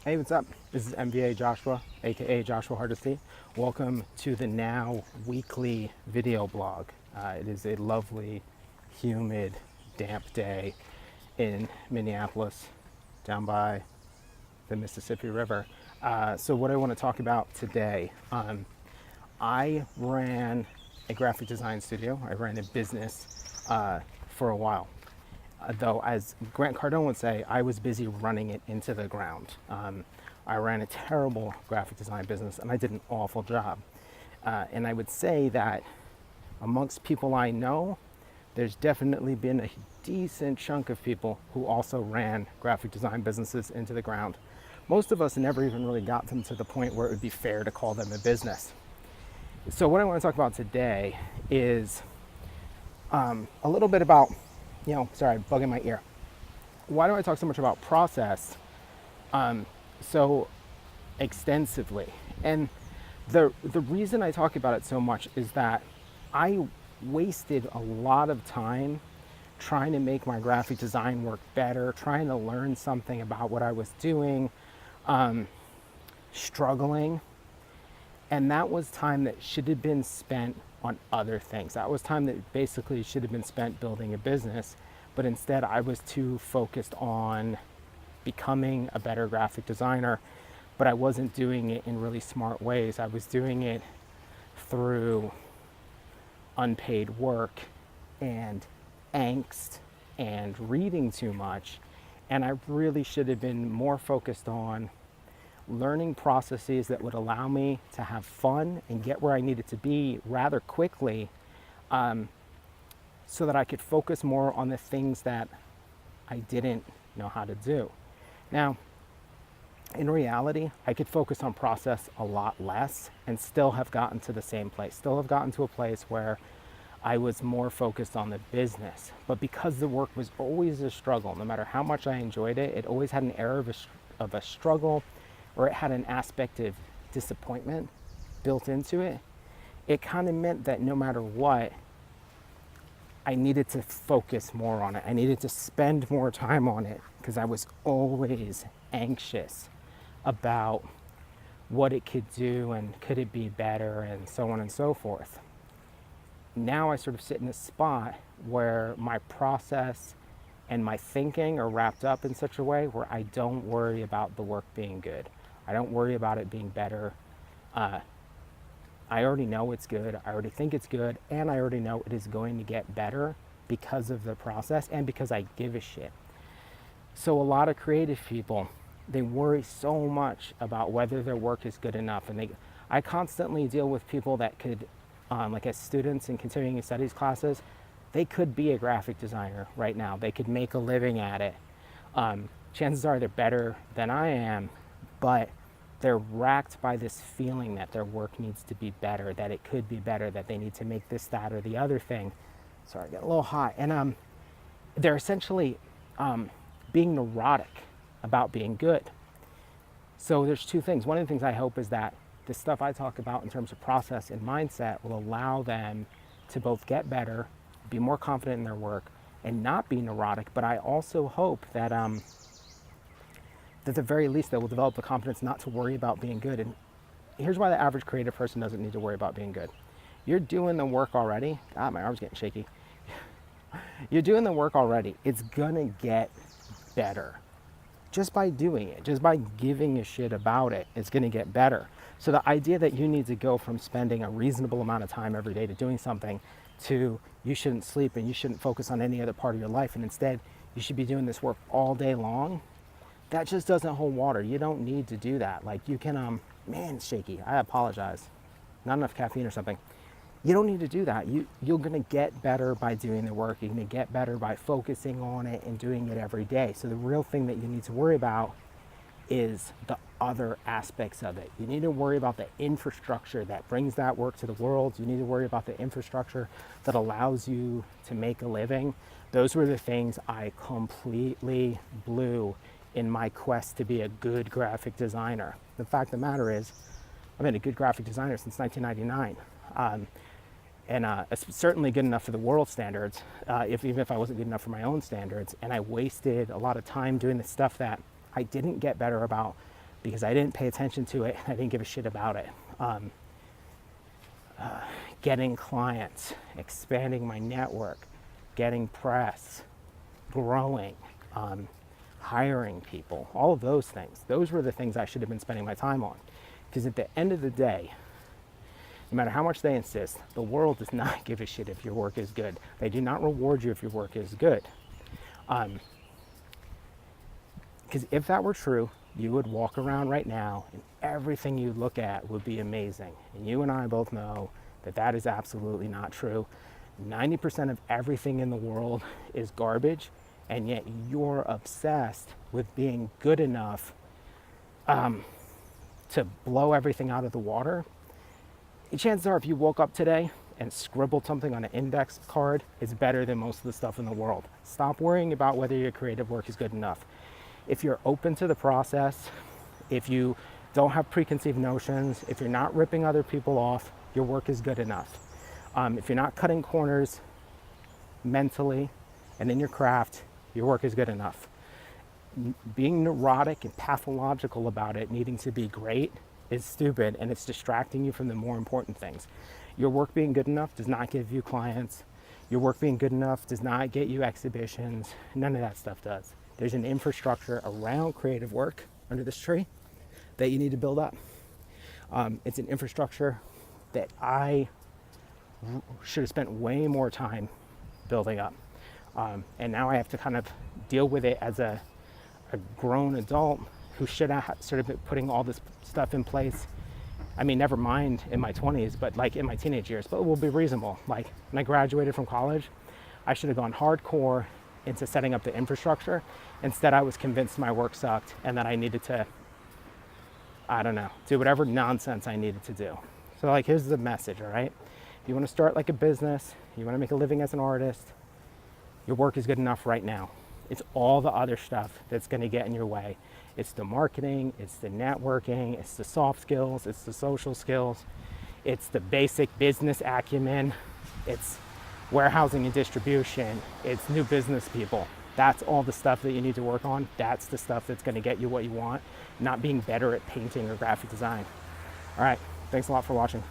Hey, what's up? This is MVA Joshua, aka Joshua Hardesty. Welcome to the Now Weekly video blog. It is a lovely, humid, damp day in Minneapolis, down by the Mississippi River. So, what I want to talk about today, I ran a graphic design studio. I ran a business for a while. Though, as Grant Cardone would say, I was busy running it into the ground. I ran a terrible graphic design business and I did an awful job. And I would say that amongst people I know, there's definitely been a decent chunk of people who also ran graphic design businesses into the ground. Most of us never even really got them to the point where it would be fair to call them a business. So, what I want to talk about today is a little bit about, sorry, bug in my ear. Why do I talk so much about process so extensively? And the reason I talk about it so much is that I wasted a lot of time trying to make my graphic design work better, trying to learn something about what I was doing, struggling. And that was time that should have been spent on other things. That was time that basically should have been spent building a business, but instead I was too focused on becoming a better graphic designer, but I wasn't doing it in really smart ways. I was doing it through unpaid work and angst and reading too much. And I really should have been more focused on learning processes that would allow me to have fun and get where I needed to be rather quickly, so that I could focus more on the things that I didn't know how to do. Now, in reality, I could focus on process a lot less and still have gotten to the same place, still have gotten to a place where I was more focused on the business. But because the work was always a struggle, no matter how much I enjoyed it, it always had an air of a struggle, or it had an aspect of disappointment built into it. It kind of meant that no matter what, I needed to focus more on it. I needed to spend more time on it because I was always anxious about what it could do and could it be better and so on and so forth. Now I sort of sit in a spot where my process and my thinking are wrapped up in such a way where I don't worry about the work being good. I don't worry about it being better. I already know it's good. I already think it's good. And I already know it is going to get better because of the process and because I give a shit. So a lot of creative people, they worry so much about whether their work is good enough. And I constantly deal with people that could, like as students in continuing studies classes, they could be a graphic designer right now. They could make a living at it. Chances are they're better than I am, but they're racked by this feeling that their work needs to be better, that it could be better, that they need to make this, that, or the other thing. Sorry, I got a little hot. And they're essentially being neurotic about being good. So there's two things. One of the things I hope is that the stuff I talk about in terms of process and mindset will allow them to both get better, be more confident in their work, and not be neurotic. But I also hope that at the very least, they will develop the confidence not to worry about being good. And here's why the average creative person doesn't need to worry about being good. You're doing the work already. God, my arm's getting shaky. You're doing the work already. It's gonna get better. Just by doing it, just by giving a shit about it, it's gonna get better. So the idea that you need to go from spending a reasonable amount of time every day to doing something to you shouldn't sleep and you shouldn't focus on any other part of your life and instead you should be doing this work all day long, that just doesn't hold water. You don't need to do that. Like you can, man, it's shaky. I apologize. Not enough caffeine or something. You don't need to do that. You're gonna get better by doing the work. You're gonna get better by focusing on it and doing it every day. So the real thing that you need to worry about is the other aspects of it. You need to worry about the infrastructure that brings that work to the world. You need to worry about the infrastructure that allows you to make a living. Those were the things I completely blew in my quest to be a good graphic designer. The fact of the matter is, I've been a good graphic designer since 1999. And it's certainly good enough for the world standards, even if I wasn't good enough for my own standards. And I wasted a lot of time doing the stuff that I didn't get better about because I didn't pay attention to it. I didn't give a shit about it. Getting clients, expanding my network, getting press, growing, hiring people, all of those things. Those were the things I should have been spending my time on. Because at the end of the day, no matter how much they insist, the world does not give a shit if your work is good. They do not reward you if your work is good. Because if that were true, you would walk around right now and everything you look at would be amazing. And you and I both know that that is absolutely not true. 90% of everything in the world is garbage, and yet you're obsessed with being good enough to blow everything out of the water. And chances are, if you woke up today and scribbled something on an index card, it's better than most of the stuff in the world. Stop worrying about whether your creative work is good enough. If you're open to the process, if you don't have preconceived notions, if you're not ripping other people off, your work is good enough. If you're not cutting corners mentally and in your craft, your work is good enough. Being neurotic and pathological about it, needing to be great, is stupid, and it's distracting you from the more important things. Your work being good enough does not give you clients. Your work being good enough does not get you exhibitions. None of that stuff does. There's an infrastructure around creative work under this tree that you need to build up. It's an infrastructure that I should have spent way more time building up. And now I have to kind of deal with it as a grown adult who should have sort of been putting all this stuff in place. I mean, never mind in my 20s, but like in my teenage years, but we'll be reasonable. Like when I graduated from college, I should have gone hardcore into setting up the infrastructure. Instead, I was convinced my work sucked and that I needed to, I don't know, do whatever nonsense I needed to do. So like, here's the message, all right? If you want to start like a business, you want to make a living as an artist, your work is good enough right now. It's all the other stuff that's going to get in your way. It's the marketing, it's the networking, it's the soft skills, it's the social skills, it's the basic business acumen, it's warehousing and distribution, it's new business people. That's all the stuff that you need to work on. That's the stuff that's going to get you what you want, not being better at painting or graphic design. All right, thanks a lot for watching.